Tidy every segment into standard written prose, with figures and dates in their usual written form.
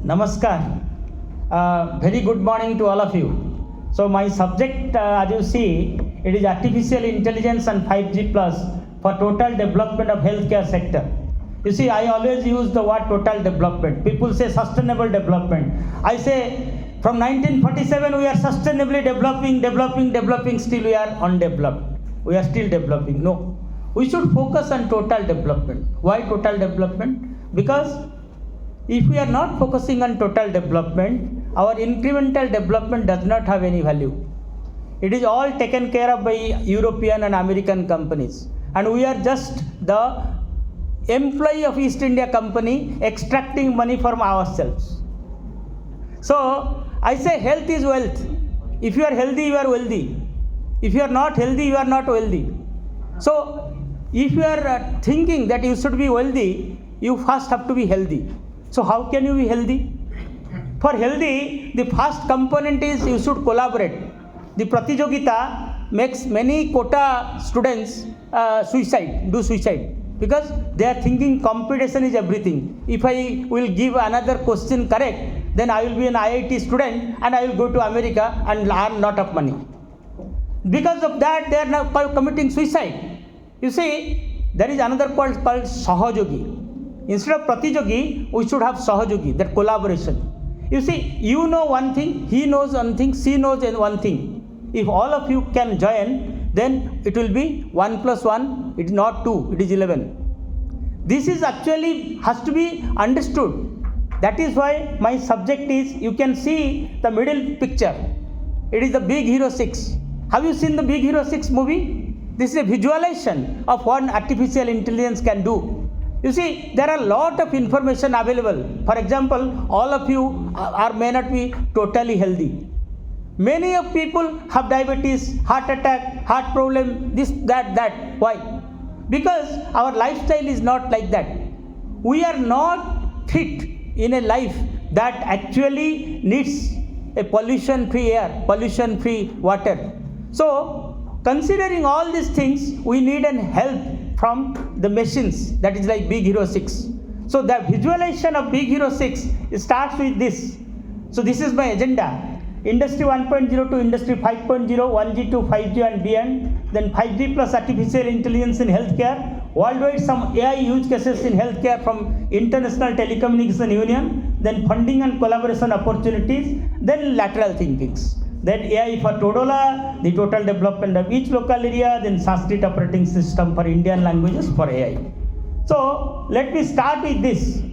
Namaskar. Very good morning to all of you. So my subject, as you see, it is artificial intelligence and 5G plus for total development of healthcare sector. You see, I always use the word total development. People say sustainable development. I say from 1947 we are sustainably developing, still we are undeveloped. We are still developing. No. We should focus on total development. Why total development? Because if we are not focusing on total development, our incremental development does not have any value. It is all taken care of by European and American companies. And we are just the employee of East India Company extracting money from ourselves. So I say health is wealth. If you are healthy, you are wealthy. If you are not healthy, you are not wealthy. So if you are thinking that you should be wealthy, you first have to be healthy. So how can you be healthy? For healthy, the first component is you should collaborate. The Pratijogita makes many quota students do suicide because they are thinking competition is everything. If I will give another question correct, then I will be an IIT student and I will go to America and earn lot of money. Because of that, they are now committing suicide. You see, there is another called Sahajogi. Instead of Pratijogi, we should have Sahajogi, that collaboration. You see, you know one thing, he knows one thing, she knows one thing. If all of you can join, then it will be 1 plus 1, it is not 2, it is 11. This is actually has to be understood. That is why my subject is, you can see the middle picture. It is the Big Hero 6. Have you seen the Big Hero 6 movie? This is a visualization of what artificial intelligence can do. You see, there are a lot of information available. For example, all of you may not be totally healthy. Many of people have diabetes, heart attack, heart problem, this, that. Why? Because our lifestyle is not like that. We are not fit in a life that actually needs a pollution-free air, pollution-free water. So, considering all these things, we need an help from the machines, that is like Big Hero 6. So the visualization of Big Hero 6 starts with this. So this is my agenda. Industry 1.0 to Industry 5.0, 1G to 5G and beyond. Then 5G plus artificial intelligence in healthcare. Worldwide some AI use cases in healthcare from International Telecommunication Union. Then funding and collaboration opportunities. Then lateral thinkings. Then AI for Todola, the total development of each local area, then Sanskrit operating system for Indian languages for AI. So let me start with this.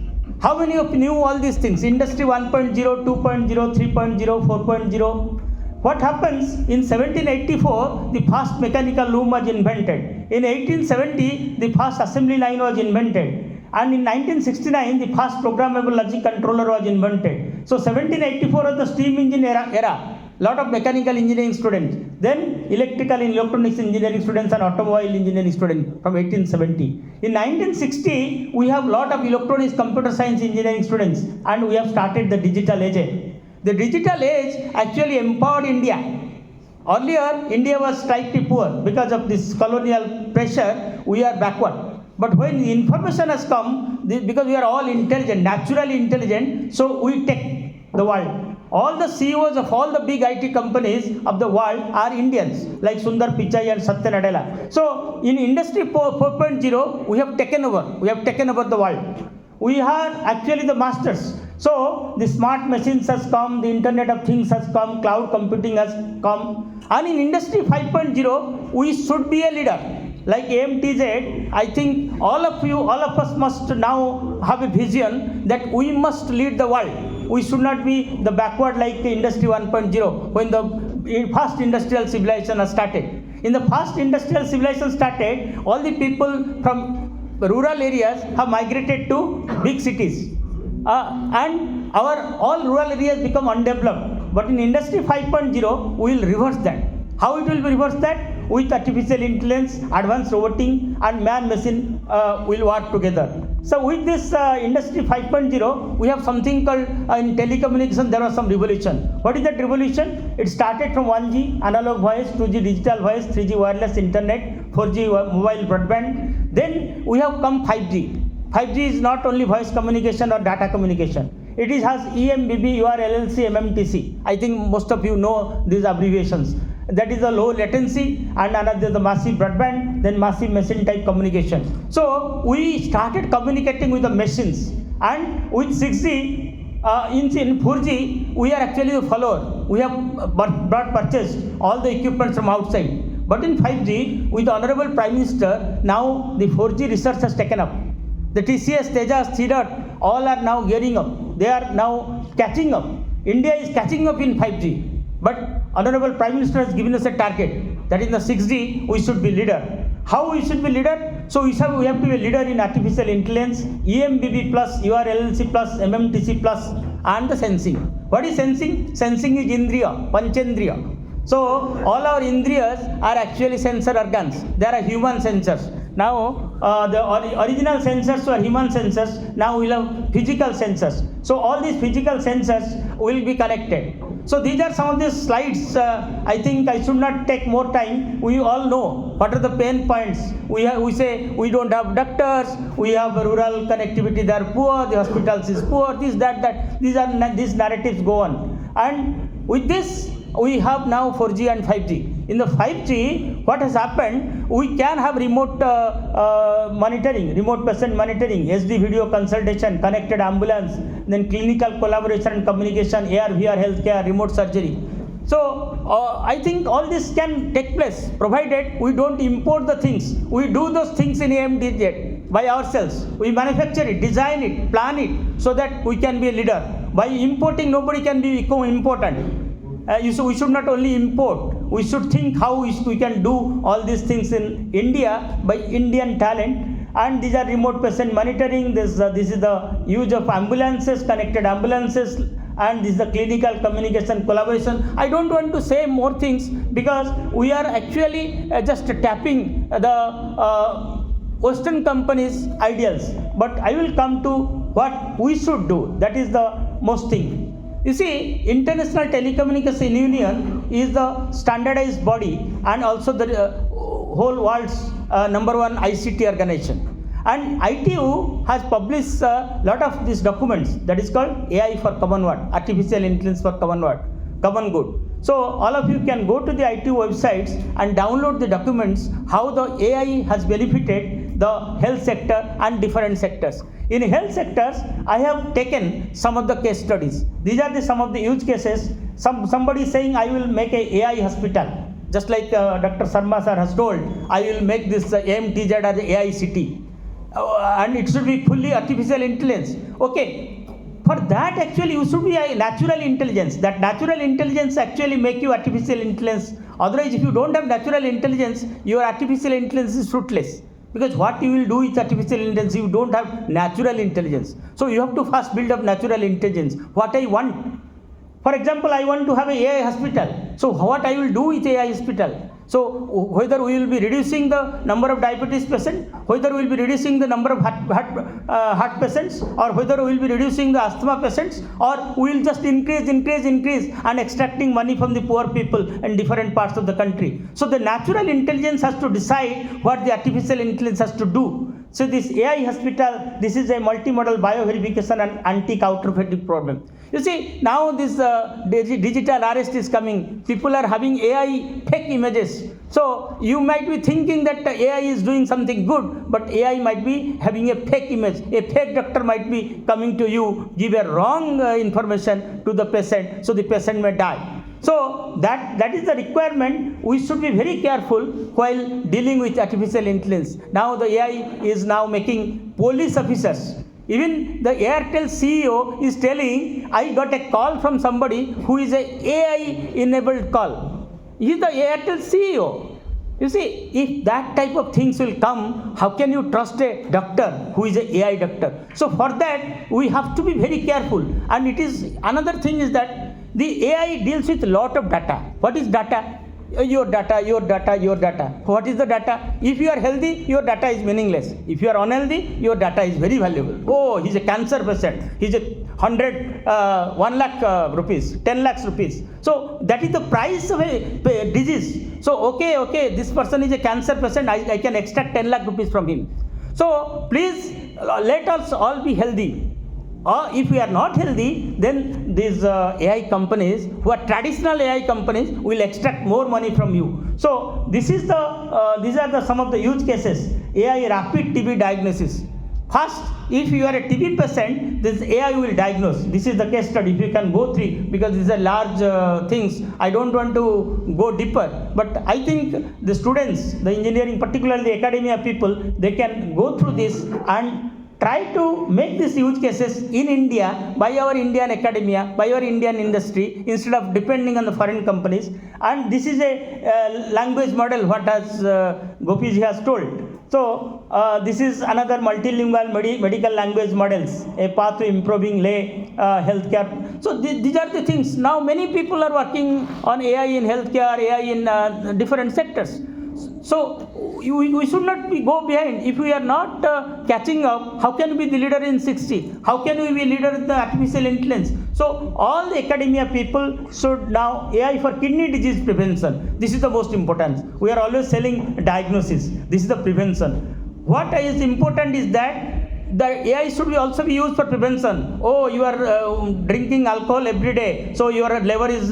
How many of you knew all these things? Industry 1.0, 2.0, 3.0, 4.0. What happens in 1784, the first mechanical loom was invented. In 1870, the first assembly line was invented. And in 1969, the first programmable logic controller was invented. So 1784 was the steam engine era. Lot of mechanical engineering students, then electrical and electronics engineering students and automobile engineering students from 1870. In 1960, we have lot of electronics computer science engineering students and we have started the digital age. The digital age actually empowered India. Earlier, India was slightly poor because of this colonial pressure, we are backward. But when the information has come, because we are all intelligent, naturally intelligent, so we take the world. All the CEOs of all the big IT companies of the world are Indians, like Sundar Pichai and Satya Nadella. So, in Industry 4.0, we have taken over. We have taken over the world. We are actually the masters. So, the smart machines has come, the Internet of Things has come, cloud computing has come. And in Industry 5.0, we should be a leader. Like AMTZ, I think all of us must now have a vision that we must lead the world. We should not be the backward like the Industry 1.0 when the first industrial civilization has started. In the first industrial civilization started, all the people from rural areas have migrated to big cities. And our all rural areas become undeveloped. But in Industry 5.0, we will reverse that. How it will be reversed that? With artificial intelligence, advanced roboting and man-machine will work together. So with this Industry 5.0, we have something called in telecommunication, there was some revolution. What is that revolution? It started from 1G analog voice, 2G digital voice, 3G wireless internet, 4G mobile broadband. Then we have come 5G. 5G is not only voice communication or data communication. It is has EMBB, URLLC, MMTC. I think most of you know these abbreviations. That is the low latency, and another the massive broadband, then massive machine type communication. So we started communicating with the machines, and with 6G, in 4G, we are actually the follower. We have purchased all the equipment from outside. But in 5G, with the Honorable Prime Minister, now the 4G research has taken up. The TCS, Tejas, CDOT, all are now gearing up. They are now catching up. India is catching up in 5G. But Honorable Prime Minister has given us a target that in the 6G, we should be leader. How we should be leader? So we have to be a leader in artificial intelligence, EMBB plus, URLLC plus, MMTC plus, and the sensing. What is sensing? Sensing is Indriya, Panchendriya. So all our Indriyas are actually sensor organs. They are human sensors. Now the original sensors were human sensors. Now we have physical sensors. So all these physical sensors will be connected. So these are some of the slides. I think I should not take more time. We all know what are the pain points. We say we don't have doctors. We have rural connectivity. They are poor. The hospitals is poor. This that. These narratives go on. And with this, we have now 4G and 5G. In the 5G, what has happened, we can have remote monitoring, remote patient monitoring, SD video consultation, connected ambulance, then clinical collaboration and communication, AR, VR, healthcare, remote surgery. So, I think all this can take place, provided we don't import the things. We do those things in AMDZ by ourselves. We manufacture it, design it, plan it, so that we can be a leader. By importing, nobody can become important. We should not only import, we should think how we can do all these things in India by Indian talent. And these are remote patient monitoring, this is the use of ambulances, connected ambulances, and this is the clinical communication collaboration. I don't want to say more things because we are actually just tapping the Western companies' ideals. But I will come to what we should do. That is the most thing. You see, International Telecommunication Union is the standardized body and also the whole world's number one ICT organization. And ITU has published a lot of these documents that is called AI for Common Good, Artificial Intelligence for Common Good. So all of you can go to the ITU websites and download the documents how the AI has benefited the health sector and different sectors. In health sectors, I have taken some of the case studies. These are some of the use cases. Somebody saying, I will make a AI hospital. Just like Dr. Sarma sir has told, I will make this AMTZ as AI city. And it should be fully artificial intelligence. Okay. For that, actually, you should be a natural intelligence. That natural intelligence actually make you artificial intelligence. Otherwise, if you don't have natural intelligence, your artificial intelligence is fruitless. Because what you will do with artificial intelligence, you don't have natural intelligence. So you have to first build up natural intelligence. What I want. For example, I want to have an AI hospital. So what I will do with AI hospital? So whether we will be reducing the number of diabetes patients, whether we will be reducing the number of heart patients, or whether we will be reducing the asthma patients, or we will just increase and extracting money from the poor people in different parts of the country. So the natural intelligence has to decide what the artificial intelligence has to do. So this AI hospital, this is a multimodal bioverification and anti-counterfeiting problem. You see, now this digital arrest is coming. People are having AI fake images. So you might be thinking that AI is doing something good, but AI might be having a fake image. A fake doctor might be coming to you, give a wrong information to the patient, so the patient may die. So that is the requirement. We should be very careful while dealing with artificial intelligence. Now the AI is now making police officers. Even the Airtel CEO is telling, I got a call from somebody who is a AI-enabled call. He is the Airtel CEO. You see, if that type of things will come, how can you trust a doctor who is an AI doctor? So for that, we have to be very careful. And it is another thing is that the AI deals with a lot of data. What is data? Your data. What is the data? If you are healthy, your data is meaningless. If you are unhealthy, your data is very valuable. Oh, he's a cancer patient. He's a 1 lakh rupees, 10 lakhs rupees. So that is the price of a disease. So okay, this person is a cancer patient. I can extract 10 lakh rupees from him. So please let us all be healthy. Or if we are not healthy, then these AI companies, who are traditional AI companies, will extract more money from you. So these are the some of the use cases. AI rapid TB diagnosis. First, if you are a TB patient, this AI will diagnose. This is the case study. If you can go through, because these are large things, I don't want to go deeper. But I think the students, the engineering, particularly the academia people, they can go through this and try to make these use cases in India by our Indian academia, by our Indian industry, instead of depending on the foreign companies. And this is a language model, what as Gopiji has told. So this is another multilingual medical language models, a path to improving lay healthcare. So these are the things. Now many people are working on AI in healthcare, AI in different sectors. So we should not go behind. If we are not catching up, how can we be the leader in 60? How can we be leader in the artificial intelligence? So all the academia people should now AI for kidney disease prevention. This is the most important. We are always selling diagnosis. This is the prevention. What is important is that the AI should also be used for prevention. Oh, you are drinking alcohol every day, so your liver is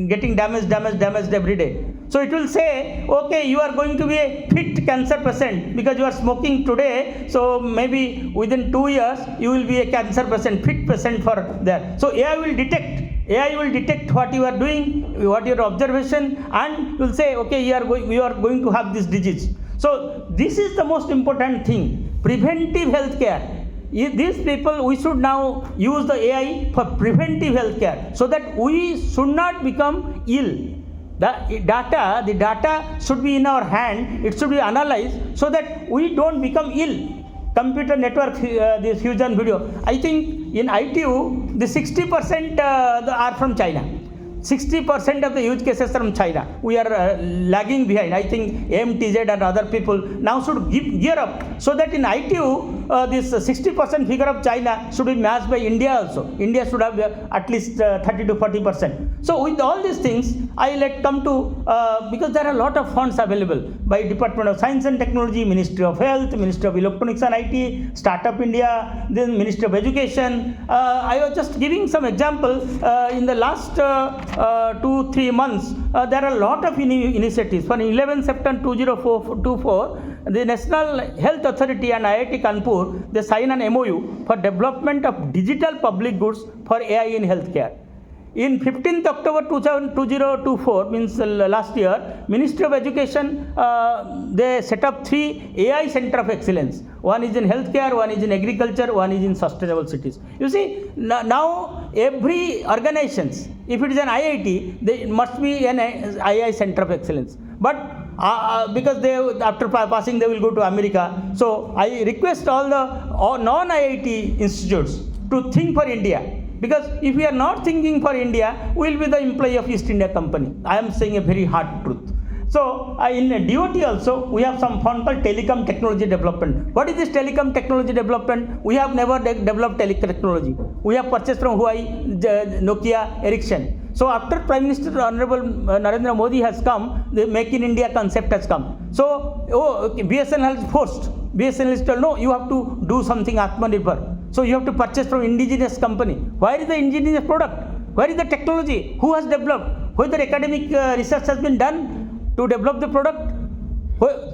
getting damaged every day. So it will say, okay, you are going to be a fit cancer patient because you are smoking today. So maybe within 2 years, you will be a cancer patient, fit patient for that. So AI will detect what you are doing, what your observation, and will say, okay, you are going to have this disease. So this is the most important thing, preventive healthcare. These people, we should now use the AI for preventive healthcare so that we should not become ill. The data should be in our hand. It should be analyzed so that we don't become ill. Computer network, this fusion video. I think in ITU, the 60% are from China. 60% of the use cases from China. We are lagging behind. I think MTZ and other people now should gear up so that in ITU, this 60% figure of China should be matched by India also. India should have at least 30 to 40%. So with all these things, I let come to, because there are a lot of funds available by Department of Science and Technology, Ministry of Health, Ministry of Electronics and IT, Startup India, then Ministry of Education. I was just giving some example. In the last 2-3 months, there are a lot of initiatives. For 11 September 2024, the National Health Authority and IIT Kanpur, they sign an MOU for development of digital public goods for AI in healthcare. In 15th October 2024, means last year, Ministry of Education, they set up 3 AI Center of Excellence. One is in healthcare, one is in agriculture, one is in sustainable cities. You see, now every organizations, if it is an IIT, there must be an AI Center of Excellence. But because they, after passing, they will go to America. So I request all non-IIT institutes to think for India. Because if we are not thinking for India, we will be the employee of East India Company. I am saying a very hard truth. So in DOT also, we have some fund called Telecom Technology Development. What is this Telecom Technology Development? We have never developed technology. We have purchased from Huawei, Nokia, Ericsson. So after Prime Minister Honorable Narendra Modi has come, the Make in India concept has come. So BSNL has forced. BSNL is told, no, you have to do something Atmanirbhar. So you have to purchase from indigenous company. Where is the indigenous product? Where is the technology? Who has developed? Whether academic research has been done to develop the product?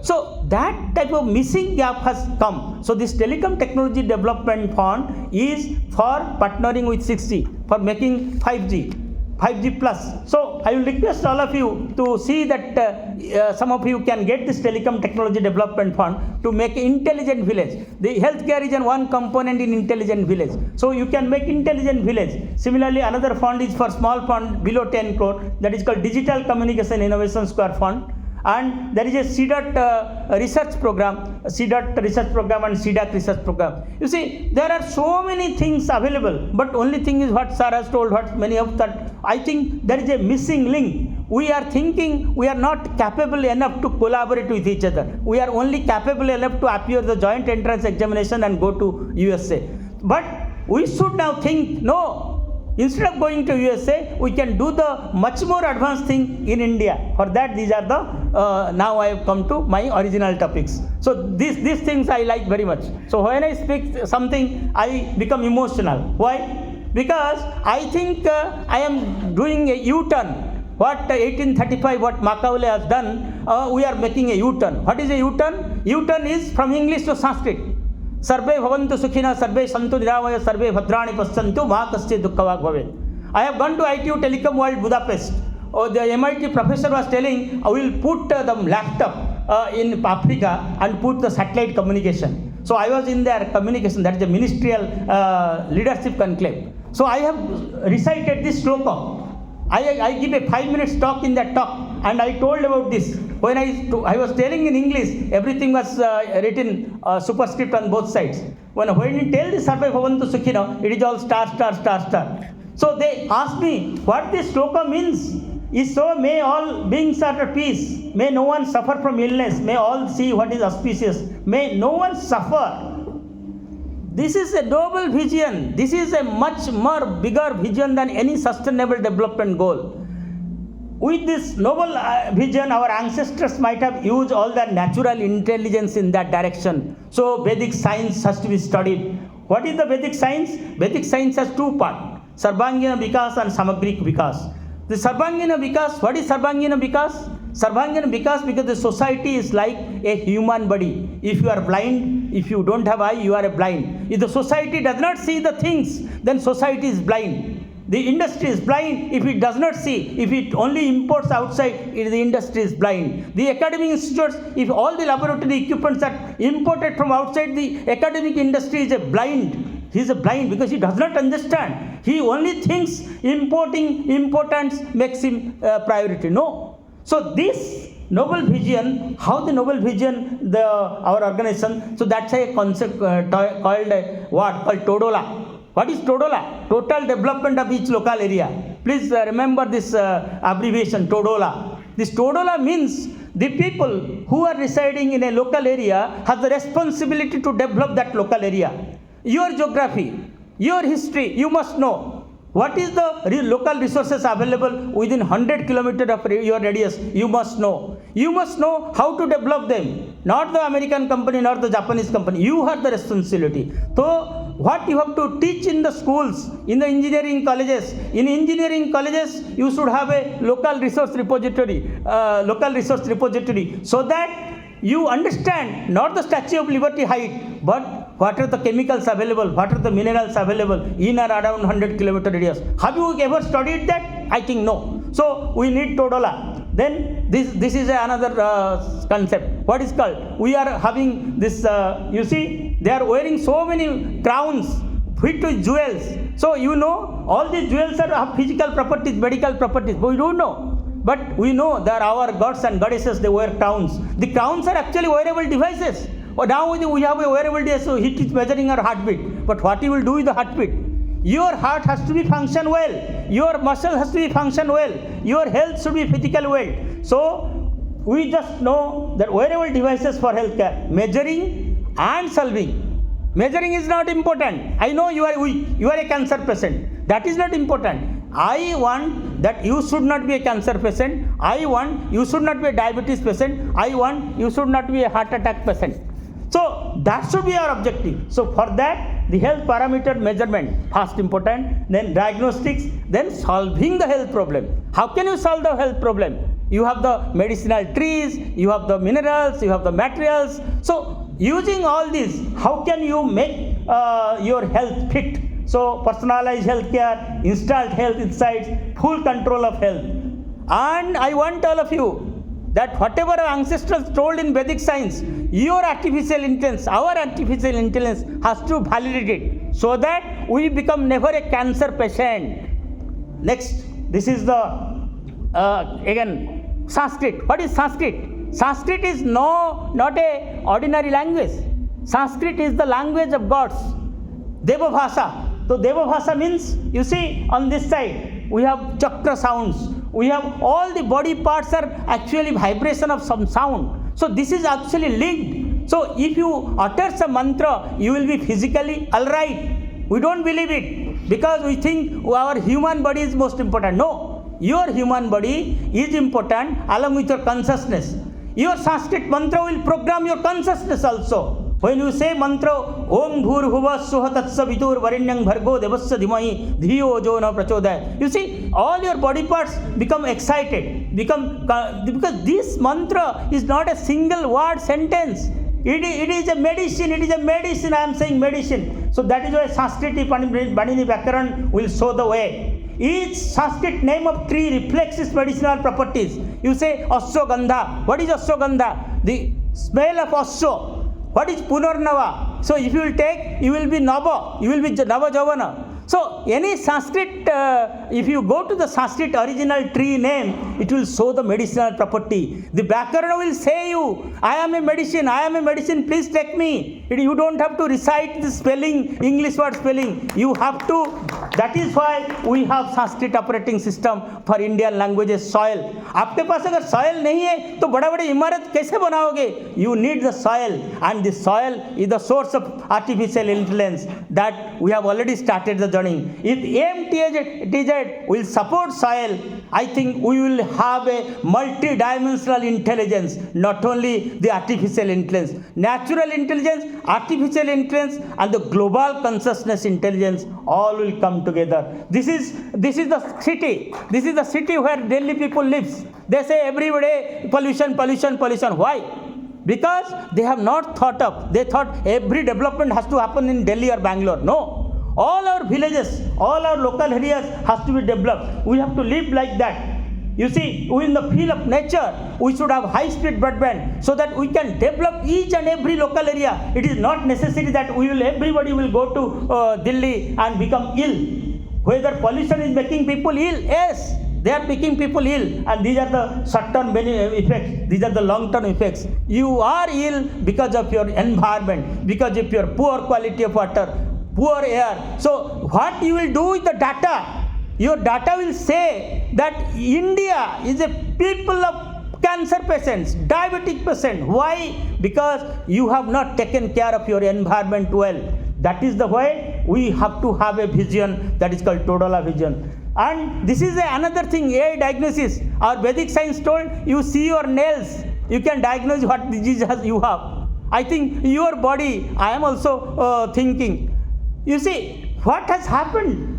So that type of missing gap has come. So this Telecom Technology Development Fund is for partnering with 6G, for making 5G plus. So I will request all of you to see that some of you can get this Telecom Technology Development Fund to make intelligent village. The healthcare is one component in intelligent village. So you can make intelligent village. Similarly, another fund is for small fund below 10 crore, that is called Digital Communication Innovation Square Fund. And there is a CDOT research program, CDOT research program and CDAC research program. You see, there are so many things available, but only thing is what Sir has told, what many of that. I think there is a missing link. We are thinking we are not capable enough to collaborate with each other. We are only capable enough to appear the joint entrance examination and go to USA. But we should now think, no, instead of going to USA, we can do the much more advanced thing in India. For that, these are the now I have come to my original topics. So these things I like very much. So when I speak something, I become emotional. Why? Because I think I am doing a U-turn. What 1835, what Machiavelli has done, we are making a U-turn. What is a U-turn? U-turn is from English to Sanskrit. Sarve bhavantu sukhina, sarve santu niramaya, sarve bhadrani pasyantu, ma kasya dukkhavag bhavet. I have gone to ITU Telecom World Budapest. The MIT professor was telling, I will put the laptop in Africa and put the satellite communication. So I was in their communication, that is the ministerial leadership conclave. So I have recited this sloka. I give a 5 minutes talk in that talk, and I told about this. When I was telling in English, everything was written superscript on both sides. When you tell the Sarve Bhavantu Sukhina, it is all star, star, star, star. So they asked me what this sloka means. Is so, may all beings are at peace, may no one suffer from illness, may all see what is auspicious, may no one suffer. This is a noble vision. This is a much more bigger vision than any sustainable development goal. With this noble vision, our ancestors might have used all their natural intelligence in that direction. So Vedic science has to be studied. What is the Vedic science? Vedic science has two parts, Sarvangina Vikas and Samagrik Vikas. The Sarvangina Vikas, what is Sarvangina Vikas? Sarvangina Vikas, because the society is like a human body. If you are blind, if you don't have eye, you are a blind. If the society does not see the things, then society is blind. The industry is blind if it does not see. If it only imports outside, the industry is blind. The academic institutes, if all the laboratory equipments are imported from outside, the academic industry is a blind. He is a blind because he does not understand. He only thinks importing importance makes him priority. No. So this noble vision, how the noble vision, our organization, so that's a concept called TODOLA. What is TODOLA? Total development of each local area. Please remember this abbreviation, TODOLA. This TODOLA means the people who are residing in a local area have the responsibility to develop that local area. Your geography, your history, you must know. What is the local resources available within 100 kilometers of your radius? You must know. You must know how to develop them. Not the American company, not the Japanese company. You have the responsibility. So, what you have to teach in the schools, in the engineering colleges. In engineering colleges, you should have a local resource repository, so that you understand not the Statue of Liberty height, but what are the chemicals available, what are the minerals available in or around 100 kilometer radius. Have you ever studied that? I think no. So we need TODOLA. Then this is another concept. What is called? We are having this, you see, they are wearing so many crowns fit with jewels. So you know, all these jewels have physical properties, medical properties, but we don't know. But we know that our gods and goddesses, they wear crowns. The crowns are actually wearable devices. Now we have a wearable device, so it is measuring our heartbeat. But what you will do with the heartbeat? Your heart has to be function well. Your muscle has to be function well. Your health should be physical well. So we just know that wearable devices for healthcare, measuring and solving. Measuring is not important. I know you are weak. You are a cancer patient. That is not important. I want that you should not be a cancer patient. I want you should not be a diabetes patient. I want you should not be a heart attack patient. So that should be our objective. So for that, the health parameter measurement, first important, then diagnostics, then solving the health problem. How can you solve the health problem? You have the medicinal trees, you have the minerals, you have the materials. So using all these, how can you make your health fit? So personalized healthcare, installed health insights, full control of health. And I want all of you that whatever our ancestors told in Vedic science, your artificial intelligence, our artificial intelligence has to validate it so that we become never a cancer patient. Next, this is the, again, Sanskrit. What is Sanskrit? Sanskrit is not a ordinary language. Sanskrit is the language of gods. Deva Bhasha. So Deva Bhasha means, you see on this side, we have chakra sounds. We have all the body parts are actually vibration of some sound. So this is actually linked. So if you utter some mantra, you will be physically alright. We don't believe it because we think our human body is most important. No. your human body is important along with your consciousness. Your Sanskrit mantra will program your consciousness also. When you say mantra Om Bhur Bhuva Suha Tatsa Vitur Varinyang Bhargo Devasya Dhimai Dhiyo Jo Na Prachodaya. You see, all your body parts become excited, because this mantra is not a single word sentence. It is a medicine. It is a medicine. I am saying medicine. So that is why Sanskrit Panini Vyakaran will show the way. Each Sanskrit name of tree reflects its medicinal properties. You say Ashwagandha. What is Ashwagandha? The smell of Ashwa. What is Punarnava? So if you will take, you will be Nava. You will be Nava Javana. So any Sanskrit, if you go to the Sanskrit original tree name, it will show the medicinal property. The Vyakara will say you, I am a medicine, please take me. You don't have to recite the spelling, English word spelling. You have to, that is why we have Sanskrit operating system for Indian languages, soil. आपके पास अगर soil नहीं है तो बड़ा बड़ा इमारत कैसे बनाओगे? You need the soil, and the soil is the source of artificial intelligence that we have already started the journey. If AMTZ will support soil, I think we will have a multi-dimensional intelligence, not only the artificial intelligence, natural intelligence, artificial intelligence, and the global consciousness intelligence, all will come together. This is the city. This is the city where Delhi people lives. They say every day pollution. Why? Because they have not thought of. They thought every development has to happen in Delhi or Bangalore. No. All our villages, all our local areas has to be developed. We have to live like that. You see, in the field of nature, we should have high-speed broadband so that we can develop each and every local area. It is not necessary that everybody will go to Delhi and become ill. Whether pollution is making people ill, yes, they are making people ill, and these are the short-term effects. These are the long-term effects. You are ill because of your environment, because of your poor quality of water, poor air. So what you will do with the data? Your data will say that India is a people of cancer patients, diabetic patients. Why? Because you have not taken care of your environment well. That is the way we have to have a vision that is called Todala vision. And this is another thing, AI diagnosis. Our Vedic science told you see your nails, you can diagnose what disease you have. I think your body, I am also thinking. You see, what has happened?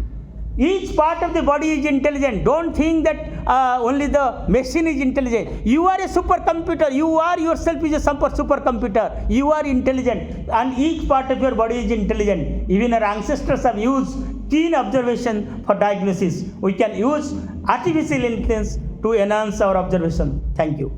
Each part of the body is intelligent. Don't think that only the machine is intelligent. You are a supercomputer. You are yourself is a supercomputer. You are intelligent, and each part of your body is intelligent. Even our ancestors have used keen observation for diagnosis. We can use artificial intelligence to enhance our observation. Thank you.